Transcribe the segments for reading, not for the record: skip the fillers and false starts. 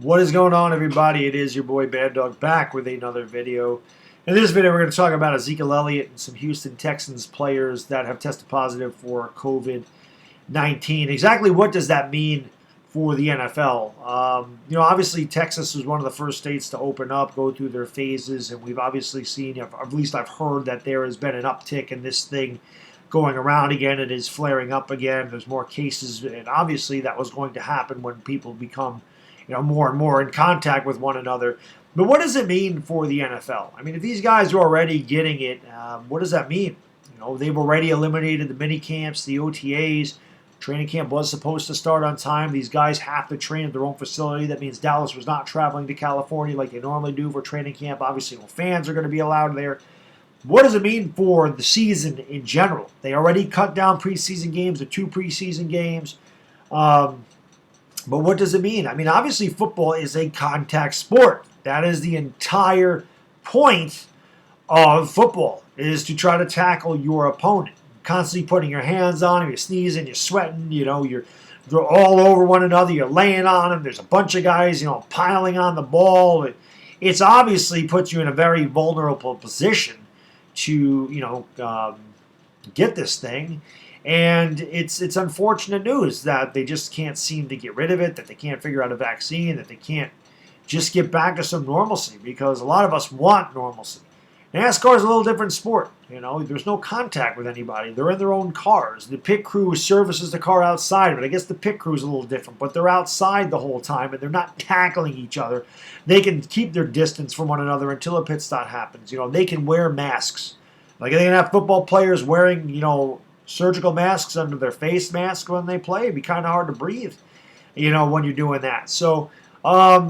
What is going on, everybody? It is your boy Bad Dog back with another video. In this video, we're going to talk about Ezekiel Elliott and some Houston TExans players that have tested positive for COVID-19. Exactly what does that mean for the NFL? Obviously, Texas was one of the first states to open up, go through their phases, and we've obviously seen, at least I've heard, that there has been an uptick in this thing going around again. It is flaring up again. There's more cases, and obviously that was going to happen when people become more and more in contact with one another. But what does it mean for the NFL? I mean, if these guys are already getting it, what does that mean? They've already eliminated the mini camps, the OTAs. Training camp was supposed to start on time. These guys have to train at their own facility. That means Dallas was not traveling to California like they normally do for training camp. Obviously, no fans are going to be allowed there. What does it mean for the season in general? They already cut down preseason games to 2 preseason games. But what does it mean? I mean, obviously, football is a contact sport. That is the entire point of football, is to try to tackle your opponent. Constantly putting your hands on him, you're sneezing, you're sweating, you're all over one another, you're laying on them. There's a bunch of guys, piling on the ball. It's obviously puts you in a very vulnerable position to, get this thing. And it's unfortunate news that they just can't seem to get rid of it, that they can't figure out a vaccine, that they can't just get back to some normalcy, because a lot of us want normalcy. NASCAR is a little different sport. There's no contact with anybody. They're in their own cars. The pit crew services the car outside, but I guess the pit crew is a little different. But they're outside the whole time, and they're not tackling each other. They can keep their distance from one another until a pit stop happens. They can wear masks. Like, they can have football players wearing, surgical masks under their face mask when they play. It'd be kind of hard to breathe, when you're doing that. So, I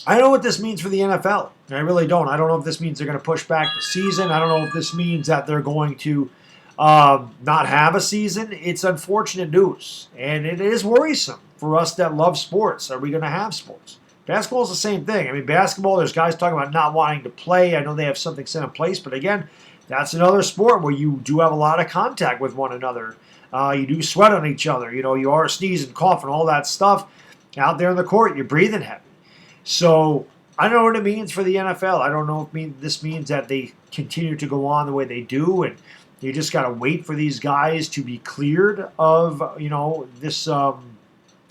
don't know what this means for the NFL. I really don't. I don't know if this means they're going to push back the season. I don't know if this means that they're going to not have a season. It's unfortunate news, and it is worrisome for us that love sports. Are we going to have sports? Basketball is the same thing. I mean, basketball, there's guys talking about not wanting to play. I know they have something set in place, but again, that's another sport where you do have a lot of contact with one another. You do sweat on each other. You are sneezing, coughing, all that stuff. Out there in the court, you're breathing heavy. So I don't know what it means for the NFL. I don't know if this means that they continue to go on the way they do, and you just got to wait for these guys to be cleared of, this,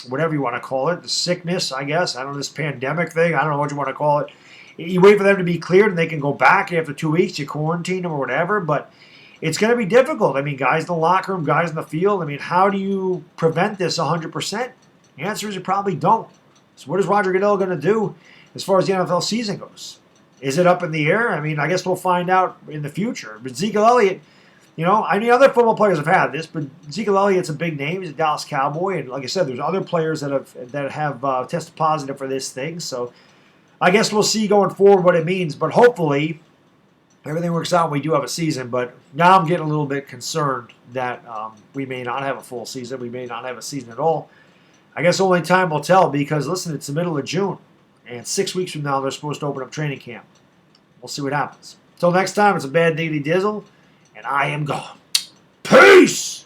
whatever you want to call it, the sickness, I guess. I don't know, this pandemic thing. I don't know what you want to call it. You wait for them to be cleared, and they can go back after 2 weeks. You quarantine them or whatever, but it's going to be difficult. I mean, guys in the locker room, guys in the field. I mean, how do you prevent this 100%? The answer is you probably don't. So what is Roger Goodell going to do as far as the NFL season goes? Is it up in the air? I mean, I guess we'll find out in the future. But Ezekiel Elliott, other football players have had this, but Ezekiel Elliott's a big name. He's a Dallas Cowboy, and like I said, there's other players that have tested positive for this thing. So I guess we'll see going forward what it means. But hopefully everything works out and we do have a season. But now I'm getting a little bit concerned that we may not have a full season. We may not have a season at all. I guess only time will tell, because, listen, it's the middle of June, and 6 weeks from now they're supposed to open up training camp. We'll see what happens. Until next time, it's a Bad Diggity Dizzle, and I am gone. Peace!